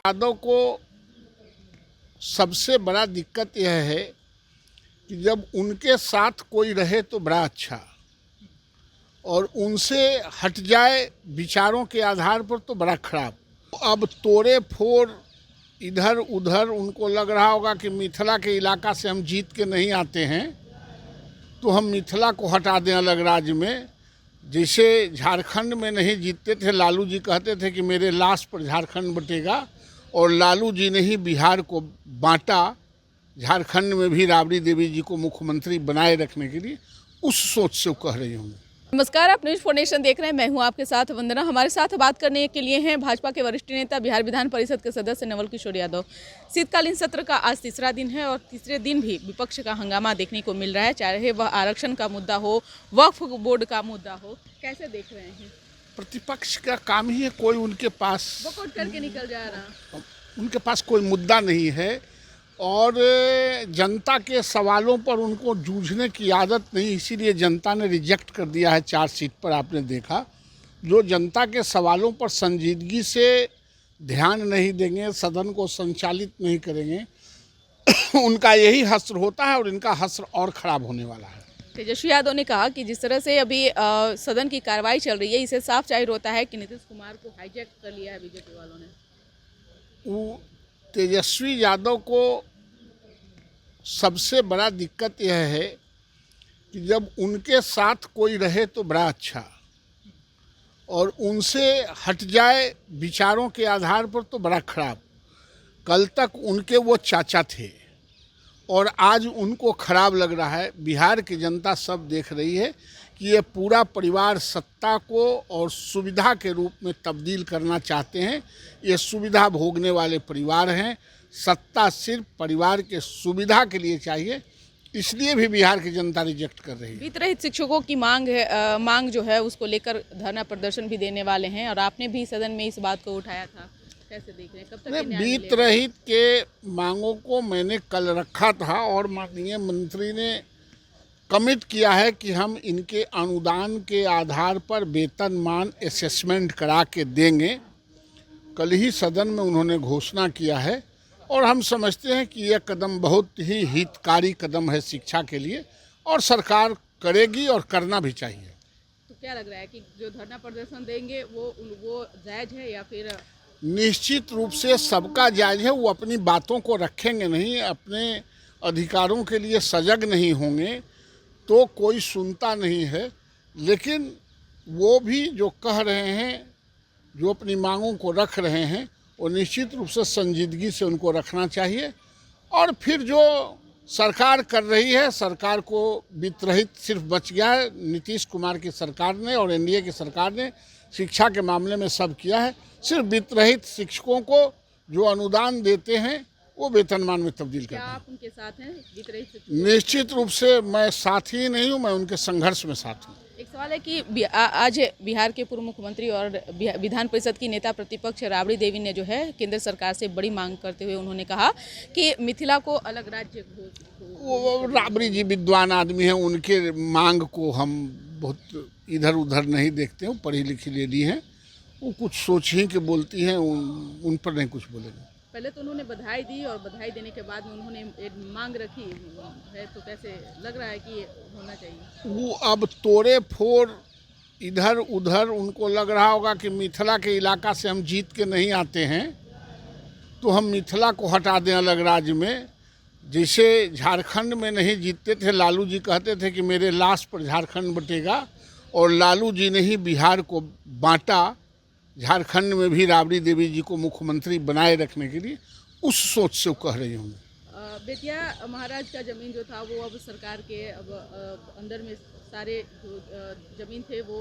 यादव को सबसे बड़ा दिक्कत यह है कि जब उनके साथ कोई रहे तो बड़ा अच्छा, और उनसे हट जाए विचारों के आधार पर तो बड़ा खराब। अब तोड़े फोड़ इधर उधर, उनको लग रहा होगा कि मिथिला के इलाका से हम जीत के नहीं आते हैं तो हम मिथिला को हटा दें अलग राज्य में। जैसे झारखंड में नहीं जीतते थे, लालू जी कहते थे कि मेरे लाश पर झारखंड बटेगा, और लालू जी ने ही बिहार को बांटा, झारखंड में भी राबड़ी देवी जी को मुख्यमंत्री बनाए रखने के लिए। उस सोच से वो कह रही हूँ। नमस्कार, आप न्यूज़ 4 नेशन देख रहे हैं। मैं हूं आपके साथ वंदना। हमारे साथ बात करने के लिए हैं भाजपा के वरिष्ठ नेता, बिहार विधान परिषद के सदस्य नवल किशोर यादव। शीतकालीन सत्र का आज तीसरा दिन है और तीसरे दिन भी विपक्ष का हंगामा देखने को मिल रहा है, चाहे वह आरक्षण का मुद्दा हो, वक्फ बोर्ड का मुद्दा हो। कैसे देख रहे हैं? प्रतिपक्ष का काम ही है, कोई उनके पास वॉकआउट करके निकल जा रहा, उनके पास कोई मुद्दा नहीं है, और जनता के सवालों पर उनको जूझने की आदत नहीं, इसीलिए जनता ने रिजेक्ट कर दिया है 4 सीट पर। आपने देखा, जो जनता के सवालों पर संजीदगी से ध्यान नहीं देंगे, सदन को संचालित नहीं करेंगे, उनका यही हश्र होता है और इनका हश्र और ख़राब होने वाला है। तेजस्वी यादव ने कहा कि जिस तरह से अभी सदन की कार्रवाई चल रही है, इसे साफ जाहिर होता है कि नीतीश कुमार को हाईजैक कर लिया है बीजेपी वालों ने। वो तेजस्वी यादव को सबसे बड़ा दिक्कत यह है कि जब उनके साथ कोई रहे तो बड़ा अच्छा, और उनसे हट जाए विचारों के आधार पर तो बड़ा खराब। कल तक उनके वो चाचा थे और आज उनको खराब लग रहा है। बिहार की जनता सब देख रही है कि ये पूरा परिवार सत्ता को और सुविधा के रूप में तब्दील करना चाहते हैं। ये सुविधा भोगने वाले परिवार हैं। सत्ता सिर्फ परिवार के सुविधा के लिए चाहिए, इसलिए भी बिहार की जनता रिजेक्ट कर रही है। वित्तरहित शिक्षकों की मांग जो है उसको लेकर धरना प्रदर्शन भी देने वाले हैं, और आपने भी सदन में इस बात को उठाया था। कैसे देख रहे हैं, कब तक वित्तरहित के मांगों को मैंने कल रखा था, और माननीय मंत्री ने कमिट किया है कि हम इनके अनुदान के आधार पर वेतनमान असेसमेंट करा के देंगे। कल ही सदन में उन्होंने घोषणा किया है, और हम समझते हैं कि यह कदम बहुत ही हितकारी कदम है शिक्षा के लिए, और सरकार करेगी और करना भी चाहिए। तो क्या लग रहा है कि जो धरना प्रदर्शन देंगे वो जायज है या फिर? निश्चित रूप से सबका जायज है। वो अपनी बातों को रखेंगे नहीं, अपने अधिकारों के लिए सजग नहीं होंगे तो कोई सुनता नहीं है। लेकिन वो भी जो कह रहे हैं, जो अपनी मांगों को रख रहे हैं, वो निश्चित रूप से संजीदगी से उनको रखना चाहिए। और फिर जो सरकार कर रही है, सरकार को वित्तरहित सिर्फ बच गया है। नीतीश कुमार की सरकार ने और एनडीए की सरकार ने शिक्षा के मामले में सब किया है। सिर्फ वित्तरहित शिक्षकों को जो अनुदान देते हैं वो वेतनमान में तब्दील करते हैं। आप उनके साथ हैं वित्तरहित? निश्चित रूप से मैं साथी ही नहीं हूँ, मैं उनके संघर्ष में साथ हूँ। एक सवाल है कि आज बिहार के पूर्व मुख्यमंत्री और विधान परिषद की नेता प्रतिपक्ष राबड़ी देवी ने जो है केंद्र सरकार से बड़ी मांग करते हुए उन्होंने कहा कि मिथिला को अलग राज्य वो राबड़ी जी विद्वान आदमी हैं, उनके मांग को हम बहुत इधर उधर नहीं देखते हैं। पढ़ी लिखी लेडी हैं, वो कुछ सोच ही के बोलती हैं, उन पर नहीं कुछ बोलेंगे। पहले तो उन्होंने बधाई दी, और बधाई देने के बाद में उन्होंने एक मांग रखी है, तो कैसे लग रहा है कि ये होना चाहिए? वो अब तोड़े फोड़ इधर उधर, उनको लग रहा होगा कि मिथिला के इलाका से हम जीत के नहीं आते हैं तो हम मिथिला को हटा दें अलग राज्य में। जैसे झारखंड में नहीं जीतते थे, लालू जी कहते थे कि मेरे लाश पर झारखंड बटेगा, और लालू जी ने ही बिहार को बांटा, झारखंड में भी राबड़ी देवी जी को मुख्यमंत्री बनाए रखने के लिए। उस सोच से वो कह रही हूँ। बेतिया महाराज का जमीन जो था वो अब सरकार के अंदर में सारे जो जमीन थे वो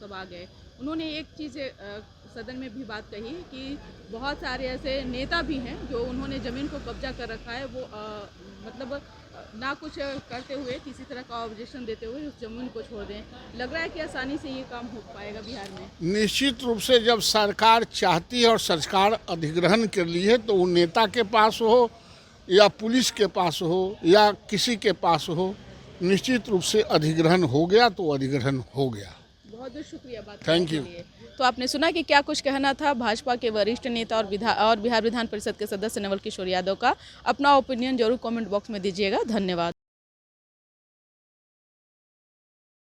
सब आ गए। उन्होंने एक चीज़ सदन में भी बात कही कि बहुत सारे ऐसे नेता भी हैं जो उन्होंने ज़मीन को कब्जा कर रखा है, वो मतलब ना कुछ करते हुए, किसी तरह का ऑब्जेक्शन देते हुए उस जमीन को छोड़ दें। लग रहा है कि आसानी से ये काम हो पाएगा बिहार में? निश्चित रूप से जब सरकार चाहती है और सरकार अधिग्रहण कर ली है, तो वो नेता के पास हो या पुलिस के पास हो या किसी के पास हो, निश्चित रूप से अधिग्रहण हो गया तो अधिग्रहण हो गया। बहुत बहुत शुक्रिया बात थैंक करने यू। के लिए। तो आपने सुना कि क्या कुछ कहना था भाजपा के वरिष्ठ नेता और बिहार विधान परिषद के सदस्य नवल किशोर यादव का। अपना ओपिनियन जरूर कमेंट बॉक्स में दीजिएगा। धन्यवाद।